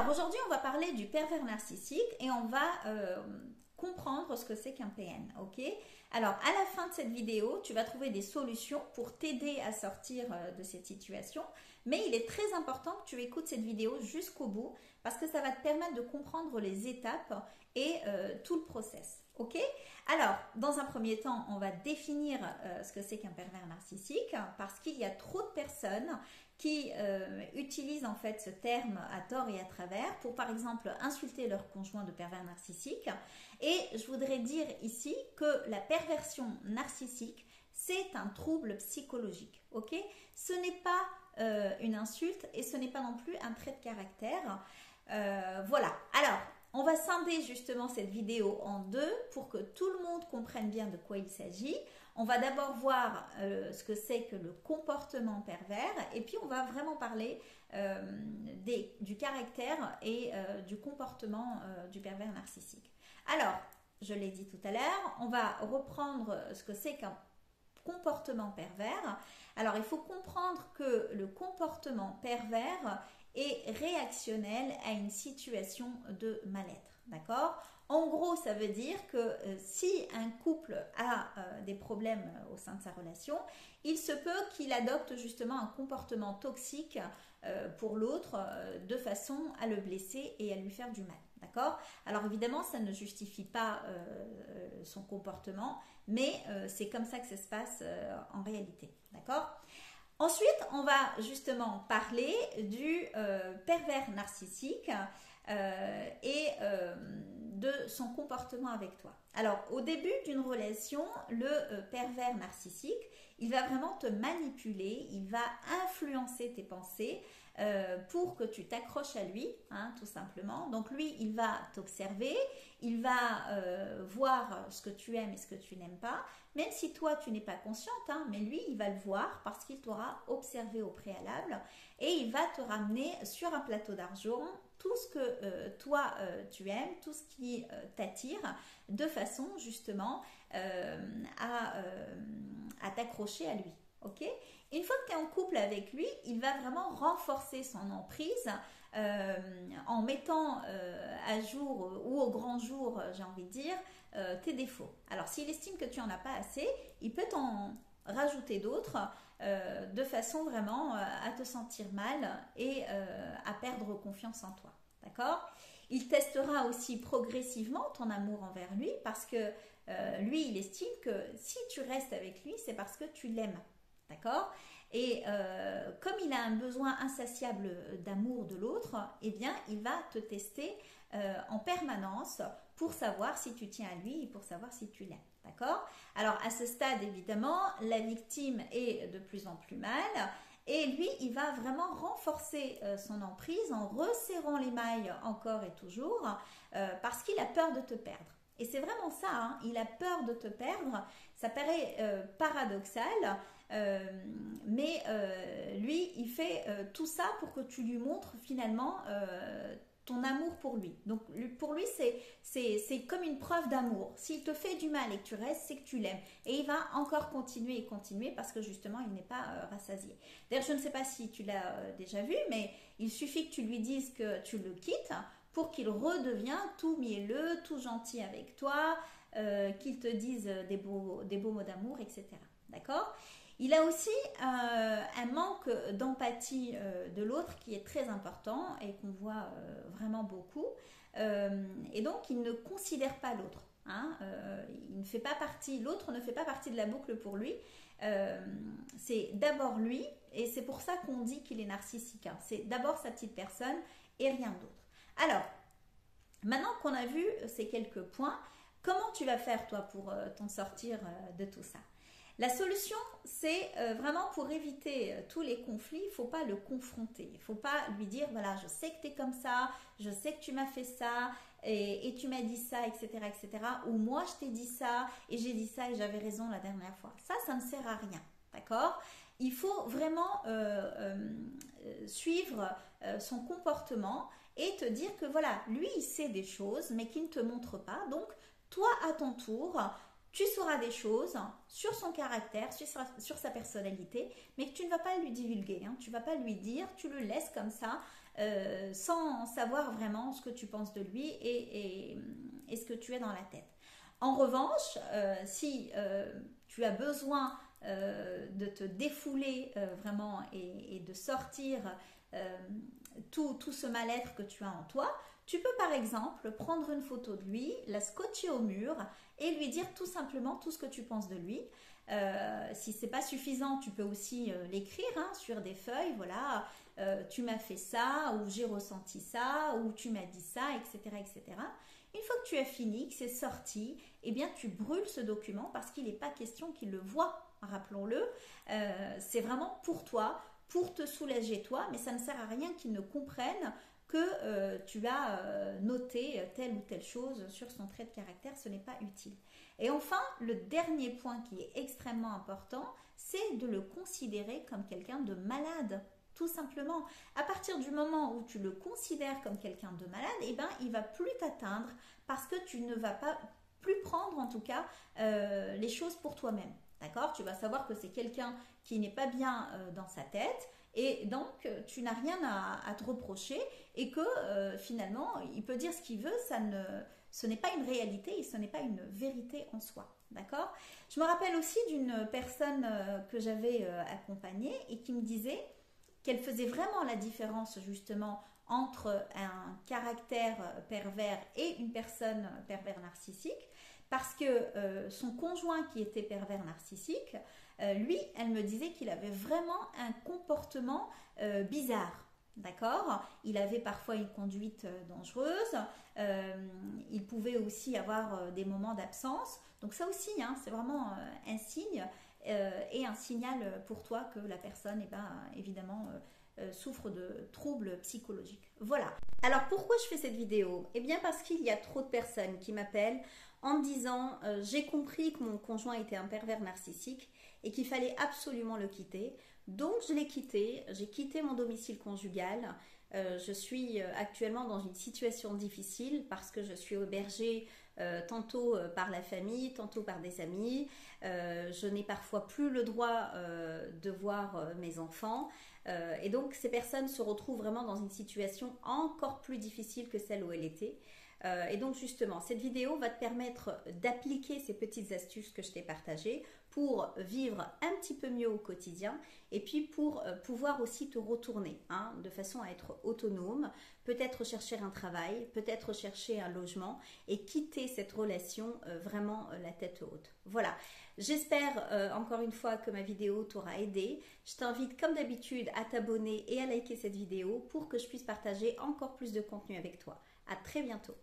Alors aujourd'hui, on va parler du pervers narcissique et on va comprendre ce que c'est qu'un PN, ok? Alors à la fin de cette vidéo, tu vas trouver des solutions pour t'aider à sortir de cette situation, mais il est très important que tu écoutes cette vidéo jusqu'au bout parce que ça va te permettre de comprendre les étapes et tout le process, ok? Alors, dans un premier temps, on va définir ce que c'est qu'un pervers narcissique parce qu'il y a trop de personnes qui utilisent en fait ce terme à tort et à travers pour par exemple insulter leur conjoint de pervers narcissique. Et je voudrais dire ici que la perversion narcissique, c'est un trouble psychologique, ok? Ce n'est pas une insulte et ce n'est pas non plus un trait de caractère. Voilà, alors on va scinder justement cette vidéo en deux pour que tout le monde comprenne bien de quoi il s'agit. On va d'abord voir ce que c'est que le comportement pervers et puis on va vraiment parler du caractère et du comportement du pervers narcissique. Alors, je l'ai dit tout à l'heure, on va reprendre ce que c'est qu'un comportement pervers. Alors, il faut comprendre que le comportement pervers est réactionnel à une situation de mal-être, d'accord? En gros, ça veut dire que si un couple a des problèmes au sein de sa relation, il se peut qu'il adopte justement un comportement toxique pour l'autre de façon à le blesser et à lui faire du mal, d'accord? Alors évidemment, ça ne justifie pas son comportement, mais c'est comme ça que ça se passe en réalité, d'accord? Ensuite, on va justement parler du pervers narcissique et de son comportement avec toi. Alors, au début d'une relation, le pervers narcissique, il va vraiment te manipuler, il va influencer tes pensées pour que tu t'accroches à lui, hein, tout simplement. Donc lui, il va t'observer, il va voir ce que tu aimes et ce que tu n'aimes pas, même si toi, tu n'es pas consciente, hein, mais lui, il va le voir parce qu'il t'aura observé au préalable et il va te ramener sur un plateau d'argent tout ce que toi, tu aimes, tout ce qui t'attire, de façon justement à t'accrocher à lui. Okay? Une fois que tu es en couple avec lui, il va vraiment renforcer son emprise en mettant à jour ou au grand jour, j'ai envie de dire, tes défauts. Alors, s'il estime que tu n'en as pas assez, il peut t'en rajouter d'autres de façon vraiment à te sentir mal et à perdre confiance en toi. D'accord? Il testera aussi progressivement ton amour envers lui parce que lui, il estime que si tu restes avec lui, c'est parce que tu l'aimes. D'accord? Et comme il a un besoin insatiable d'amour de l'autre, eh bien, il va te tester en permanence pour savoir si tu tiens à lui et pour savoir si tu l'aimes. D'accord? Alors, à ce stade, évidemment, la victime est de plus en plus mal et lui, il va vraiment renforcer son emprise en resserrant les mailles encore et toujours parce qu'il a peur de te perdre. Et c'est vraiment ça, hein, il a peur de te perdre. Ça paraît paradoxal, mais lui, il fait tout ça pour que tu lui montres finalement ton amour pour lui. Donc pour lui, c'est comme une preuve d'amour. S'il te fait du mal et que tu restes, c'est que tu l'aimes. Et il va encore continuer et continuer parce que justement, il n'est pas rassasié. D'ailleurs, je ne sais pas si tu l'as déjà vu, mais il suffit que tu lui dises que tu le quittes pour qu'il redevient tout mielleux, tout gentil avec toi, qu'il te dise des beaux mots d'amour, etc. D'accord? Il a aussi un manque d'empathie de l'autre qui est très important et qu'on voit vraiment beaucoup. Et donc, il ne considère pas l'autre. Hein, il ne fait pas partie, l'autre ne fait pas partie de la boucle pour lui. C'est d'abord lui et c'est pour ça qu'on dit qu'il est narcissique. Hein. C'est d'abord sa petite personne et rien d'autre. Alors, maintenant qu'on a vu ces quelques points, comment tu vas faire toi pour t'en sortir de tout ça? La solution, c'est vraiment pour éviter tous les conflits, il ne faut pas le confronter. Il ne faut pas lui dire, voilà, je sais que tu es comme ça, je sais que tu m'as fait ça, et tu m'as dit ça, etc., etc. Ou moi, je t'ai dit ça, et j'ai dit ça, et j'avais raison la dernière fois. Ça ne sert à rien, d'accord? Il faut vraiment suivre son comportement et te dire que, voilà, lui, il sait des choses, mais qu'il ne te montre pas. Donc, toi, à ton tour, tu sauras des choses sur son caractère, sur sa personnalité, mais que tu ne vas pas lui divulguer. Hein. Tu ne vas pas lui dire, tu le laisses comme ça sans savoir vraiment ce que tu penses de lui et ce que tu as dans la tête. En revanche, si tu as besoin de te défouler vraiment et de sortir tout ce mal-être que tu as en toi, tu peux par exemple prendre une photo de lui, la scotcher au mur et lui dire tout simplement tout ce que tu penses de lui. Si c'est pas suffisant, tu peux aussi l'écrire sur des feuilles, voilà, tu m'as fait ça, ou j'ai ressenti ça, ou tu m'as dit ça, etc., etc. Une fois que tu as fini, que c'est sorti, eh bien tu brûles ce document parce qu'il n'est pas question qu'il le voit, rappelons-le. C'est vraiment pour toi, pour te soulager toi, mais ça ne sert à rien qu'il ne comprenne que tu as noté telle ou telle chose sur son trait de caractère, ce n'est pas utile. Et enfin, le dernier point qui est extrêmement important, c'est de le considérer comme quelqu'un de malade. Tout simplement, à partir du moment où tu le considères comme quelqu'un de malade, eh ben, il ne va plus t'atteindre parce que tu ne vas pas plus prendre en tout cas les choses pour toi-même. D'accord? Tu vas savoir que c'est quelqu'un qui n'est pas bien dans sa tête et donc tu n'as rien à te reprocher et que finalement il peut dire ce qu'il veut, ce n'est pas une réalité et ce n'est pas une vérité en soi. D'accord? Je me rappelle aussi d'une personne que j'avais accompagnée et qui me disait qu'elle faisait vraiment la différence justement entre un caractère pervers et une personne pervers narcissique parce que son conjoint qui était pervers narcissique, lui, elle me disait qu'il avait vraiment un comportement bizarre. D'accord? Il avait parfois une conduite dangereuse, il pouvait aussi avoir des moments d'absence. Donc ça aussi, c'est vraiment un signe et un signal pour toi que la personne, évidemment, souffre de troubles psychologiques. Voilà. Alors pourquoi je fais cette vidéo? Eh bien parce qu'il y a trop de personnes qui m'appellent en me disant j'ai compris que mon conjoint était un pervers narcissique et qu'il fallait absolument le quitter. Donc je l'ai quitté, j'ai quitté mon domicile conjugal. Je suis actuellement dans une situation difficile parce que je suis hébergée tantôt par la famille, tantôt par des amis. Je n'ai parfois plus le droit de voir mes enfants. Et donc ces personnes se retrouvent vraiment dans une situation encore plus difficile que celle où elle était. Et donc justement, cette vidéo va te permettre d'appliquer ces petites astuces que je t'ai partagées pour vivre un petit peu mieux au quotidien et puis pour pouvoir aussi te retourner de façon à être autonome, peut-être chercher un travail, peut-être chercher un logement et quitter cette relation vraiment la tête haute. Voilà, j'espère encore une fois que ma vidéo t'aura aidé. Je t'invite comme d'habitude à t'abonner et à liker cette vidéo pour que je puisse partager encore plus de contenu avec toi. À très bientôt.